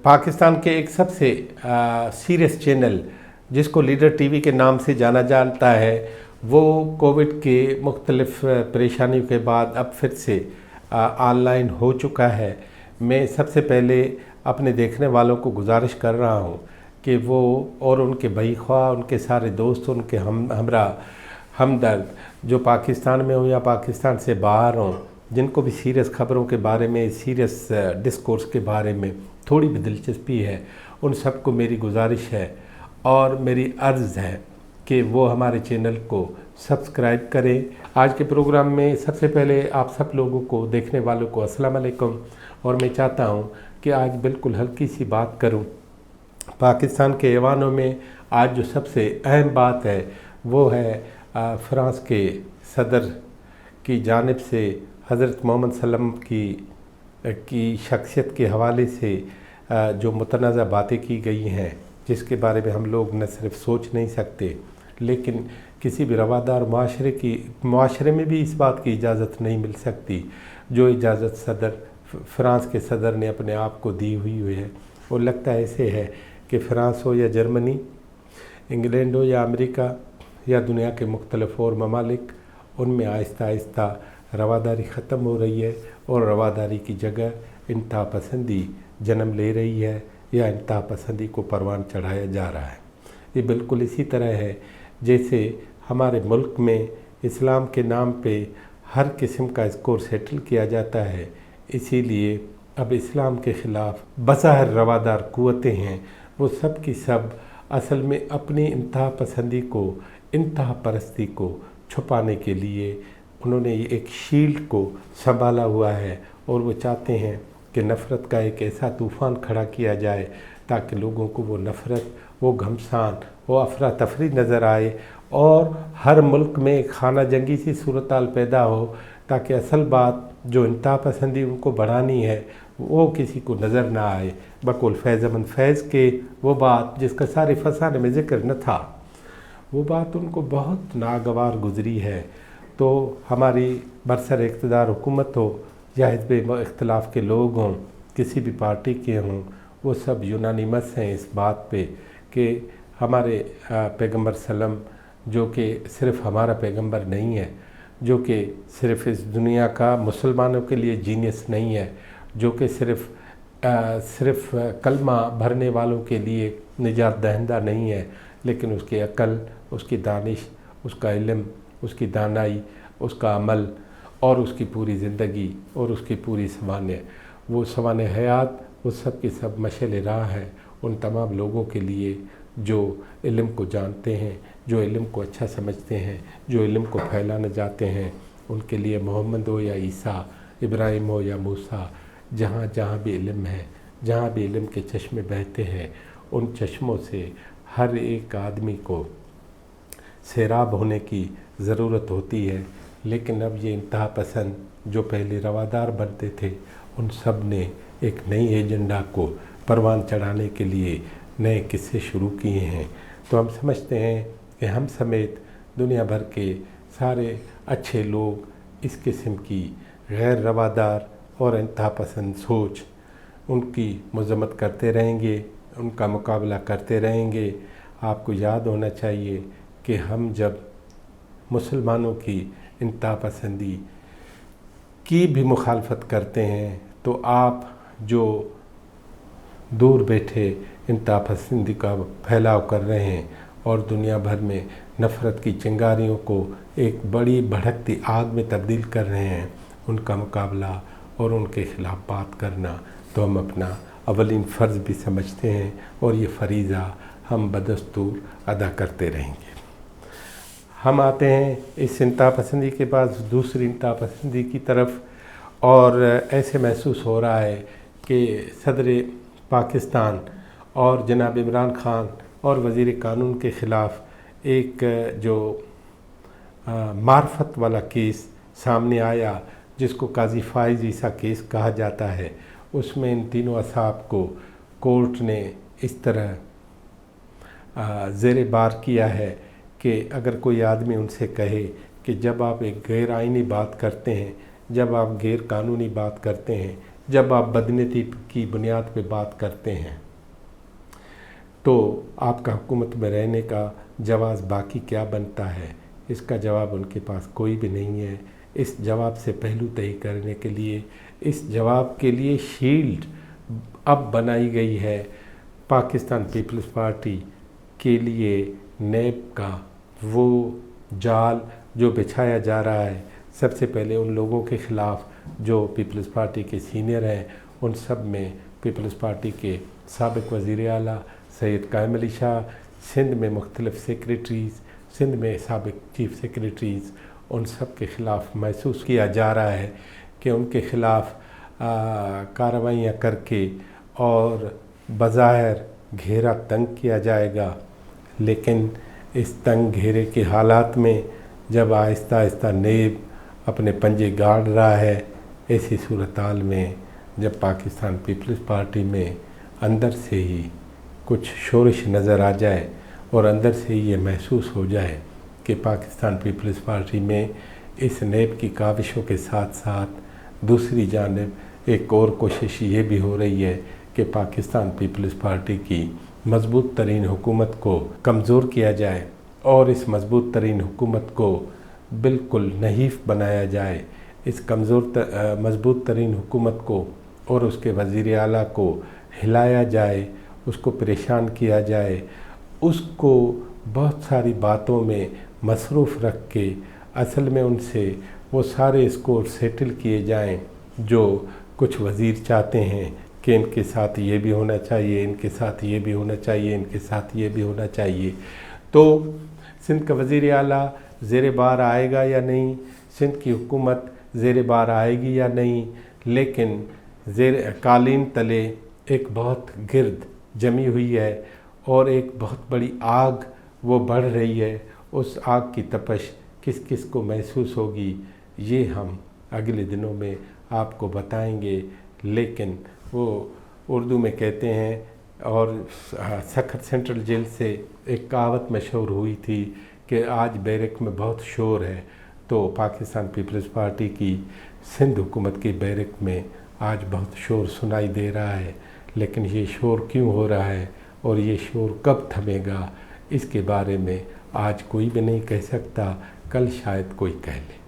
पाकिस्तान के एक सबसे सीरियस चैनल जिसको लीडर टीवी के नाम से जाना जाता है, वो कोविड के मुख्तलिफ परेशानियों के बाद अब फिर से ऑनलाइन हो चुका है। मैं सबसे पहले अपने देखने वालों को गुजारिश कर रहा हूँ कि वो और उनके भाई ख्वाह, उनके सारे दोस्त, उनके हमरा हमदर्द जो पाकिस्तान में हों या पाकिस्तान से बाहर हों, जिनको भी सीरियस ख़बरों के बारे में, सीरियस डिस्कोर्स के बारे में थोड़ी भी दिलचस्पी है, उन सबको मेरी गुजारिश है और मेरी अर्ज़ है कि वो हमारे चैनल को सब्सक्राइब करें। आज के प्रोग्राम में सबसे पहले आप सब लोगों को, देखने वालों को अस्सलाम वालेकुम। और मैं चाहता हूँ कि आज बिल्कुल हल्की सी बात करूँ। पाकिस्तान के ऐवानों में आज जो सबसे अहम बात है वो है फ्रांस के सदर की जानिब से हज़रत मोहम्मद सल्लम की शख्सियत के हवाले से जो मुतनाज़ा बातें की गई हैं, जिसके बारे में हम लोग न सिर्फ सोच नहीं सकते लेकिन किसी भी रवादार माशरे में भी इस बात की इजाज़त नहीं मिल सकती जो इजाज़त फ्रांस के सदर ने अपने आप को दी हुई है। और लगता ऐसे है कि फ़्रांस हो या जर्मनी, इंग्लैंड हो या अमेरिका या दुनिया के मुख्तलिफ और ममालिक, उनमें आहिस्ता आहिस्ता रवादारी ख़त्म हो रही है और रवादारी की जगह इंतहा पसंदी जन्म ले रही है या इंतहा पसंदी को परवान चढ़ाया जा रहा है। ये बिल्कुल इसी तरह है जैसे हमारे मुल्क में इस्लाम के नाम पे हर किस्म का स्कोर सेटल किया जाता है। इसीलिए अब इस्लाम के ख़िलाफ़ बज़ाहिर रवादार क़ुव्वतें हैं, वो सब की सब असल में अपनी इंतहा पसंदी को, इंतहा परस्ती को छुपाने के लिए उन्होंने एक शील्ड को संभाला हुआ है और वो चाहते हैं कि नफ़रत का एक ऐसा तूफ़ान खड़ा किया जाए ताकि लोगों को वो नफ़रत, वो घमसान, वो अफरा तफरी नज़र आए और हर मुल्क में एक खाना जंगी सी सूरत-हाल पैदा हो ताकि असल बात जो इंतहा पसंदी उनको बढ़ानी है वो किसी को नज़र ना आए। बक़ौल फैज़ अमन फैज़ के वो बात जिसका सारे फ़साने में ज़िक्र न था, वो बात उनको बहुत नागवार गुज़री है। तो हमारी बरसर इक़्तिदार हुकूमत हो या हिज़्ब इख्तिलाफ़ के लोग हों, किसी भी पार्टी के हों, वो सब यूनानिमस हैं इस बात पे कि हमारे पैगम्बर सल्लम, जो कि सिर्फ़ हमारा पैगम्बर नहीं है, जो कि सिर्फ़ इस दुनिया का मुसलमानों के लिए जीनियस नहीं है, जो कि सिर्फ़ कलमा भरने वालों के लिए निजात दहिंदा नहीं है, लेकिन उसकी अक़ल, उसकी दानिश, उसका इल्म, उसकी दानाई, उसका अमल और उसकी पूरी ज़िंदगी और उसकी पूरी वो सवाने हयात, वो सब की सब मशाल राह है उन तमाम लोगों के लिए जो इल्म को जानते हैं, जो इल्म को अच्छा समझते हैं, जो इल्म को फैलाना चाहते हैं। उनके लिए मोहम्मद हो या ईसा, इब्राहिम हो या मूसा, जहाँ जहाँ भी इल्म है, जहाँ भी इल्म के चश्मे बहते हैं, उन चश्मों से हर एक आदमी को सैराब होने की ज़रूरत होती है। लेकिन अब ये इंतहा पसंद जो पहले रवादार बनते थे, उन सब ने एक नई एजेंडा को परवान चढ़ाने के लिए नए किस्से शुरू किए हैं। तो हम समझते हैं कि हम समेत दुनिया भर के सारे अच्छे लोग इस किस्म की गैर रवादार और इंतहा पसंद सोच उनकी मज़म्मत करते रहेंगे, उनका मुकाबला करते रहेंगे। आपको याद होना चाहिए कि हम जब मुसलमानों की इंतहा पसंदी की भी मुखालफत करते हैं तो आप जो दूर बैठे इंतहा पसंदी का फैलाव कर रहे हैं और दुनिया भर में नफ़रत की चिंगारियों को एक बड़ी भड़कती आग में तब्दील कर रहे हैं, उनका मुकाबला और उनके ख़िलाफ़ बात करना तो हम अपना अवलीन फ़र्ज़ भी समझते हैं और ये फ़रीज़ा हम बदस्तूर अदा करते रहेंगे। हम आते हैं इस इंतहा पसंदी के बाद दूसरी इंतहा पसंदी की तरफ, और ऐसे महसूस हो रहा है कि सदर पाकिस्तान और जनाब इमरान खान और वज़ीर कानून के ख़िलाफ़ एक जो मार्फत वाला केस सामने आया, जिसको काजी फ़ाइज़ ईसा केस कहा जाता है, उसमें इन तीनों असाब को कोर्ट ने इस तरह ज़ेर बार किया है कि अगर कोई आदमी उनसे कहे कि जब आप एक गैर आइनी बात करते हैं, जब आप गैर कानूनी बात करते हैं, जब आप बदनीति की बुनियाद पे बात करते हैं तो आपका हुकूमत में रहने का जवाब बाकी क्या बनता है, इसका जवाब उनके पास कोई भी नहीं है। इस जवाब से पहलू तय करने के लिए, इस जवाब के लिए शील्ड अब बनाई गई है पाकिस्तान पीपल्स पार्टी के लिए। नेब का वो जाल जो बिछाया जा रहा है, सबसे पहले उन लोगों के ख़िलाफ़ जो पीपल्स पार्टी के सीनियर हैं, उन सब में पीपल्स पार्टी के साबिक़ वज़ीर आला सैयद कायम अली शाह, सिंध में मुख्तलिफ़ सेक्रेटरीज़, सिंध में साबिक़ चीफ़ सेक्रेटरीज़, उन सब के ख़िलाफ़ महसूस किया जा रहा है कि उनके ख़िलाफ़ कार्रवाइयाँ करके और बज़ाहिर घेरा तंग किया जाएगा। लेकिन इस तंग घेरे के हालात में जब आहिस्ता आहिस्ता नेब अपने पंजे गाड़ रहा है, ऐसी सूरत-हाल में जब पाकिस्तान पीपल्स पार्टी में अंदर से ही कुछ शोरश नज़र आ जाए और अंदर से ही ये महसूस हो जाए कि पाकिस्तान पीपल्स पार्टी में इस नेब की काविशों के साथ साथ दूसरी जानिब एक और कोशिश ये भी हो रही है कि पाकिस्तान पीपल्स पार्टी की मज़बूत तरीन हुकूमत को कमज़ोर किया जाए और इस मज़बूत तरीन हुकूमत को बिल्कुल नहीफ़ बनाया जाए। इस मज़बूत तरीन हुकूमत को और उसके वज़ीर आला को हिलाया जाए, उसको परेशान किया जाए, उसको बहुत सारी बातों में मसरूफ़ रख के असल में उनसे वो सारे स्कोर सेटल किए जाएं जो कुछ वज़ीर चाहते हैं कि इनके साथ ये भी होना चाहिए, इनके साथ ये भी होना चाहिए, इनके साथ ये भी होना चाहिए। तो सिंध का वज़ीर आला ज़ेर बार आएगा या नहीं, सिंध की हुकूमत ज़ेर बार आएगी या नहीं, लेकिन कालीन तले एक बहुत गिर्द जमी हुई है और एक बहुत बड़ी आग वो बढ़ रही है। उस आग की तपश किस किस को महसूस होगी, ये हम अगले दिनों में आपको बताएंगे। लेकिन वो उर्दू में कहते हैं और सखर सेंट्रल जेल से एक कहावत मशहूर हुई थी कि आज बैरक में बहुत शोर है। तो पाकिस्तान पीपल्स पार्टी की सिंध हुकूमत की बैरक में आज बहुत शोर सुनाई दे रहा है। लेकिन ये शोर क्यों हो रहा है और ये शोर कब थमेगा, इसके बारे में आज कोई भी नहीं कह सकता, कल शायद कोई कह ले।